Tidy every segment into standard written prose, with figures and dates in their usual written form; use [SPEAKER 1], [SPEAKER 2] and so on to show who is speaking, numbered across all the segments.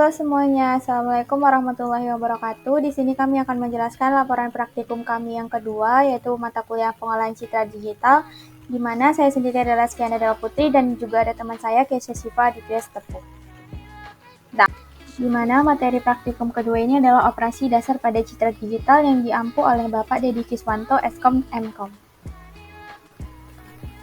[SPEAKER 1] Halo semuanya, Assalamualaikum warahmatullahi wabarakatuh. Di sini kami akan menjelaskan laporan praktikum kami yang kedua, yaitu mata kuliah pengolahan citra digital, di mana saya sendiri adalah Skianda Dela Putri dan juga ada teman saya, Kesha Siva Aditya Tepu. Di mana materi praktikum kedua ini adalah operasi dasar pada citra digital yang diampu oleh Bapak Dedi Kiswanto, Eskom Mkom.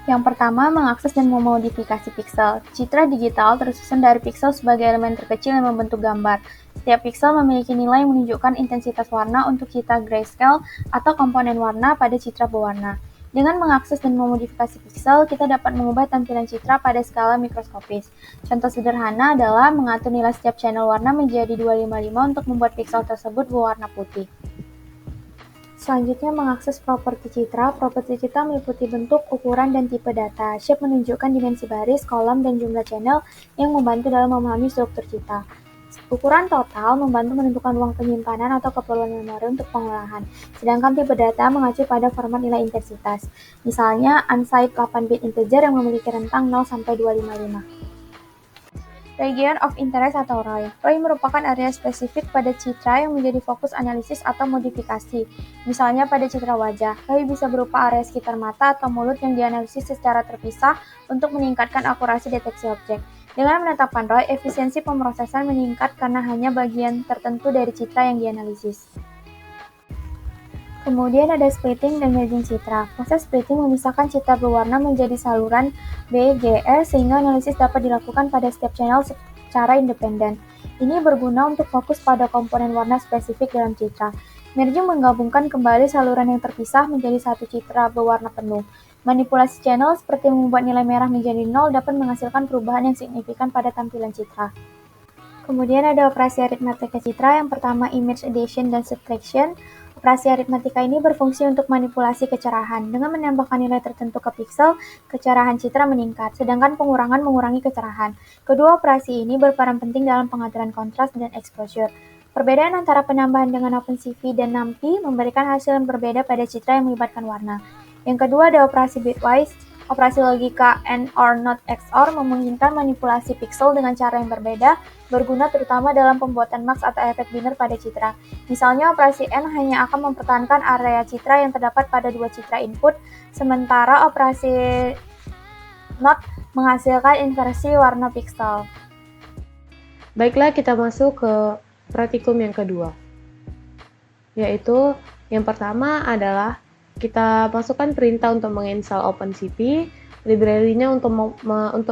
[SPEAKER 1] Yang pertama, mengakses dan memodifikasi piksel. Citra digital tersusun dari piksel sebagai elemen terkecil yang membentuk gambar. Setiap piksel memiliki nilai yang menunjukkan intensitas warna untuk citra grayscale atau komponen warna pada citra berwarna. Dengan mengakses dan memodifikasi piksel, kita dapat mengubah tampilan citra pada skala mikroskopis. Contoh sederhana adalah mengatur nilai setiap channel warna menjadi 255 untuk membuat piksel tersebut berwarna putih. Selanjutnya, mengakses properti citra. Properti citra meliputi bentuk, ukuran, dan tipe data. Shape menunjukkan dimensi baris, kolom, dan jumlah channel yang membantu dalam memahami struktur citra. Ukuran total membantu menentukan ruang penyimpanan atau keperluan memori untuk pengolahan. Sedangkan tipe data mengacu pada format nilai intensitas. Misalnya, unsigned 8-bit integer yang memiliki rentang 0 sampai 255. Region of Interest atau ROI. ROI merupakan area spesifik pada citra yang menjadi fokus analisis atau modifikasi. Misalnya pada citra wajah, ROI bisa berupa area sekitar mata atau mulut yang dianalisis secara terpisah untuk meningkatkan akurasi deteksi objek. Dengan menetapkan ROI, efisiensi pemrosesan meningkat karena hanya bagian tertentu dari citra yang dianalisis. Kemudian ada splitting dan merging citra. Proses splitting memisahkan citra berwarna menjadi saluran B, G, R sehingga analisis dapat dilakukan pada setiap channel secara independen. Ini berguna untuk fokus pada komponen warna spesifik dalam citra. Merging menggabungkan kembali saluran yang terpisah menjadi satu citra berwarna penuh. Manipulasi channel seperti membuat nilai merah menjadi 0 dapat menghasilkan perubahan yang signifikan pada tampilan citra. Kemudian ada operasi aritmatika citra. Yang pertama, image addition dan subtraction. Operasi aritmatika ini berfungsi untuk manipulasi kecerahan. Dengan menambahkan nilai tertentu ke piksel, kecerahan citra meningkat, sedangkan pengurangan mengurangi kecerahan. Kedua operasi ini berperan penting dalam pengaturan kontras dan exposure. Perbedaan antara penambahan dengan OpenCV dan NumPy memberikan hasil yang berbeda pada citra yang melibatkan warna. Yang kedua ada operasi bitwise. Operasi logika AND OR NOT XOR memungkinkan manipulasi piksel dengan cara yang berbeda, berguna terutama dalam pembuatan mask atau efek binner pada citra. Misalnya, operasi AND hanya akan mempertahankan area citra yang terdapat pada dua citra input, sementara operasi NOT menghasilkan inversi warna piksel.
[SPEAKER 2] Baiklah, kita masuk ke praktikum yang kedua, yaitu yang pertama adalah kita masukkan perintah untuk menginstal OpenCV, library-nya untuk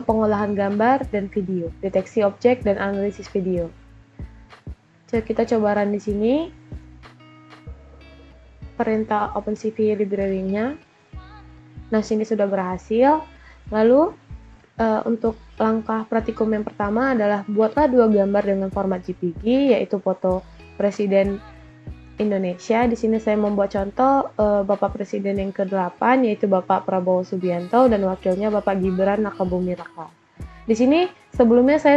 [SPEAKER 2] pengolahan gambar dan video, deteksi objek dan analisis video. Kita coba run di sini. Perintah OpenCV library-nya. Nah, sini sudah berhasil. Lalu untuk langkah praktikum yang pertama adalah buatlah dua gambar dengan format JPG, yaitu foto Presiden Indonesia. Di sini saya membuat contoh Bapak Presiden yang ke-8, yaitu Bapak Prabowo Subianto dan wakilnya Bapak Gibran Rakabuming Raka. Di sini sebelumnya saya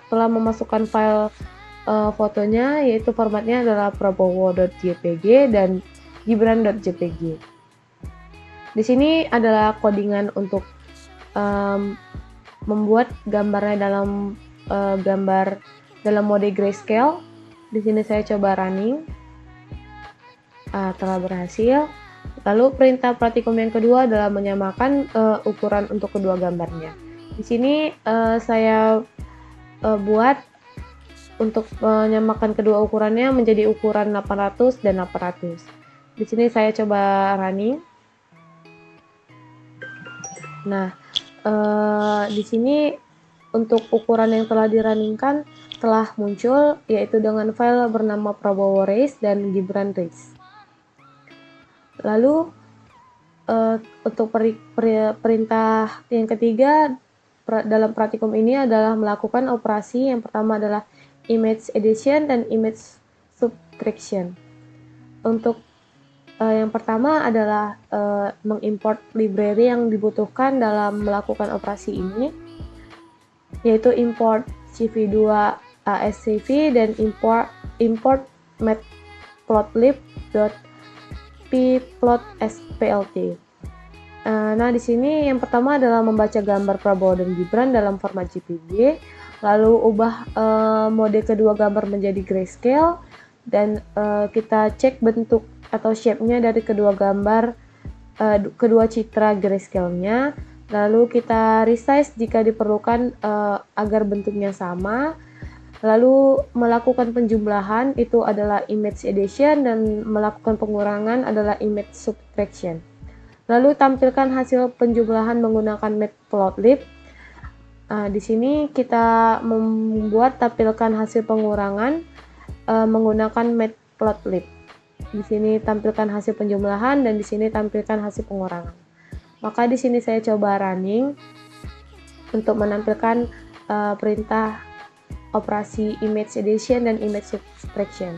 [SPEAKER 2] telah memasukkan file fotonya, yaitu formatnya adalah prabowo.jpg dan gibran.jpg. Di sini adalah codingan untuk membuat gambarnya dalam mode grayscale. Di sini saya coba running. Telah berhasil. Lalu perintah praktikum yang kedua adalah menyamakan ukuran untuk kedua gambarnya. Di sini saya buat untuk menyamakan kedua ukurannya menjadi ukuran 800 dan 800. Di sini saya coba running. Nah, di sini untuk ukuran yang telah dirunningkan telah muncul, yaitu dengan file bernama Prabowo Race dan Gibran Race. Lalu untuk perintah yang ketiga dalam praktikum ini adalah melakukan operasi yang pertama adalah image addition dan image subtraction. Untuk yang pertama adalah mengimport library yang dibutuhkan dalam melakukan operasi ini, yaitu import CV2 ASCV dan import matplotlib.pplot.splt. Nah, di sini yang pertama adalah membaca gambar Prabowo dan Gibran dalam format JPG. lalu ubah mode kedua gambar menjadi grayscale, dan kita cek bentuk atau shape-nya dari kedua gambar, kedua citra grayscale-nya, lalu kita resize jika diperlukan agar bentuknya sama, lalu melakukan penjumlahan itu adalah image addition, dan melakukan pengurangan adalah image subtraction. Lalu tampilkan hasil penjumlahan menggunakan matplotlib. Di sini kita membuat tampilkan hasil pengurangan menggunakan matplotlib. Di sini tampilkan hasil penjumlahan dan di sini tampilkan hasil pengurangan. Maka di sini saya coba running untuk menampilkan perintah operasi image addition dan image subtraction.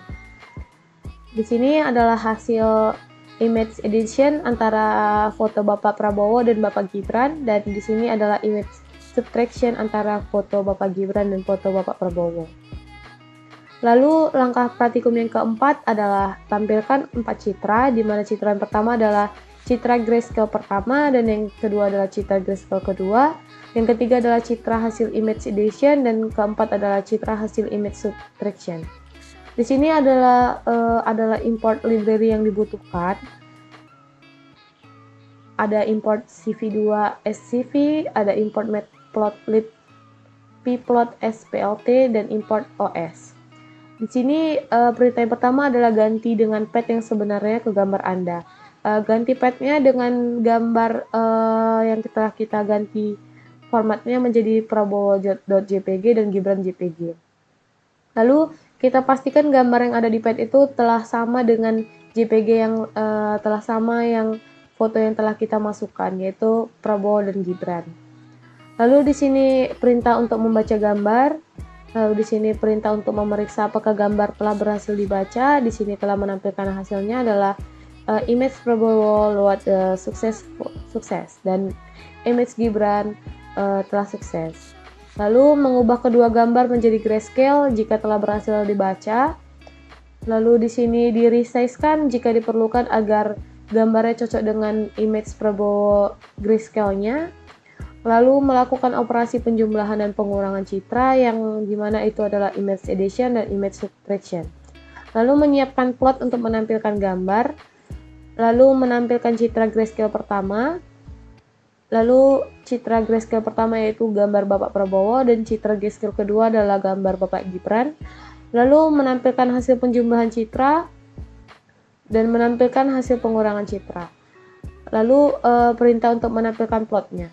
[SPEAKER 2] Di sini adalah hasil image addition antara foto Bapak Prabowo dan Bapak Gibran, dan di sini adalah image subtraction antara foto Bapak Gibran dan foto Bapak Prabowo. Lalu langkah praktikum yang keempat adalah tampilkan 4 citra, di mana citra yang pertama adalah citra grayscale pertama, dan yang kedua adalah citra grayscale kedua, yang ketiga adalah citra hasil image addition, dan keempat adalah citra hasil image subtraction. Di sini adalah import library yang dibutuhkan. Ada import CV2 SCV, ada import matplotlib pplot splt, dan import OS. Di sini perintah yang pertama adalah ganti dengan path yang sebenarnya ke gambar Anda. Ganti path-nya dengan gambar yang telah kita ganti formatnya menjadi prabowo.jpg dan gibran.jpg. Lalu kita pastikan gambar yang ada di path itu telah sama dengan JPG yang telah sama yang foto yang telah kita masukkan, yaitu Prabowo dan Gibran. Lalu di sini perintah untuk membaca gambar. Lalu di sini perintah untuk memeriksa apakah gambar telah berhasil dibaca. Di sini telah menampilkan hasilnya adalah image Prabowo load sukses dan image Gibran telah sukses. Lalu mengubah kedua gambar menjadi grayscale jika telah berhasil dibaca. Lalu di sini di resize-kan jika diperlukan agar gambarnya cocok dengan image Prabowo grayscale-nya. Lalu melakukan operasi penjumlahan dan pengurangan citra yang dimana itu adalah image addition dan image subtraction. Lalu menyiapkan plot untuk menampilkan gambar. Lalu menampilkan citra grayscale pertama. Lalu citra grayscale pertama yaitu gambar Bapak Prabowo, dan citra grayscale kedua adalah gambar Bapak Gibran. Lalu menampilkan hasil penjumlahan citra dan menampilkan hasil pengurangan citra. Lalu perintah untuk menampilkan plotnya.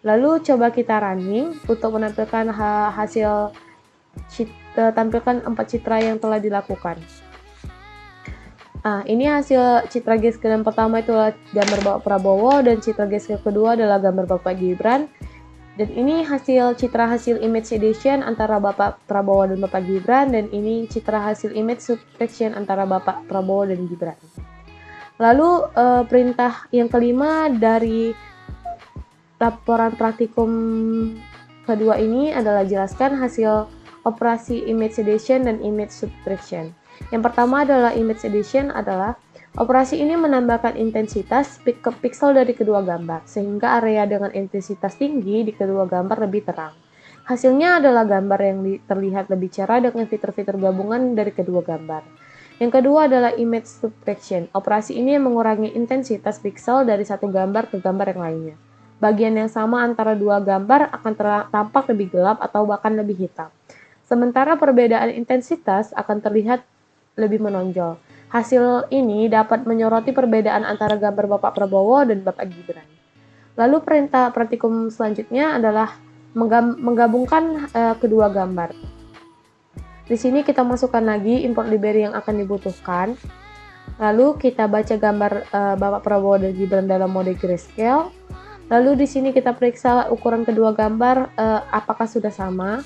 [SPEAKER 2] Lalu coba kita running untuk menampilkan hasil tampilkan 4 citra yang telah dilakukan. Ini hasil citra grayscale yang pertama itu adalah gambar Bapak Prabowo, dan citra grayscale kedua adalah gambar Bapak Gibran. Dan ini citra hasil image addition antara Bapak Prabowo dan Bapak Gibran, dan ini citra hasil image subtraction antara Bapak Prabowo dan Gibran. Lalu perintah yang kelima dari laporan praktikum kedua ini adalah jelaskan hasil operasi image addition dan image subtraction. Yang pertama adalah image addition adalah operasi ini menambahkan intensitas ke pixel dari kedua gambar sehingga area dengan intensitas tinggi di kedua gambar lebih terang. Hasilnya adalah gambar yang terlihat lebih cerah dengan fitur-fitur gabungan dari kedua gambar. Yang kedua adalah image subtraction. Operasi ini mengurangi intensitas pixel dari satu gambar ke gambar yang lainnya. Bagian yang sama antara dua gambar akan tampak lebih gelap atau bahkan lebih hitam. Sementara perbedaan intensitas akan terlihat lebih menonjol. Hasil ini dapat menyoroti perbedaan antara gambar Bapak Prabowo dan Bapak Gibran. Lalu perintah praktikum selanjutnya adalah menggabungkan kedua gambar. Di sini kita masukkan lagi import library yang akan dibutuhkan. Lalu kita baca gambar Bapak Prabowo dan Gibran dalam mode grayscale. Lalu di sini kita periksa ukuran kedua gambar apakah sudah sama.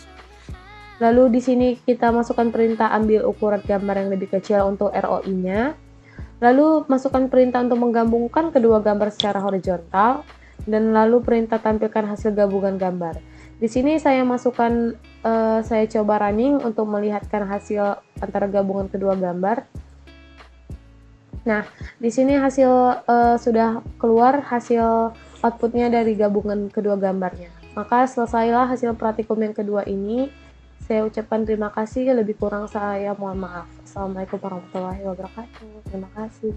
[SPEAKER 2] Lalu di sini kita masukkan perintah ambil ukuran gambar yang lebih kecil untuk ROI-nya. Lalu masukkan perintah untuk menggabungkan kedua gambar secara horizontal, dan lalu perintah tampilkan hasil gabungan gambar. Di sini saya masukkan, saya coba running untuk melihatkan hasil antara gabungan kedua gambar. Nah, di sini hasil sudah keluar hasil outputnya dari gabungan kedua gambarnya. Maka selesailah hasil praktikum yang kedua ini. Saya ucapkan terima kasih, lebih kurang saya mohon maaf. Assalamualaikum warahmatullahi wabarakatuh. Terima kasih.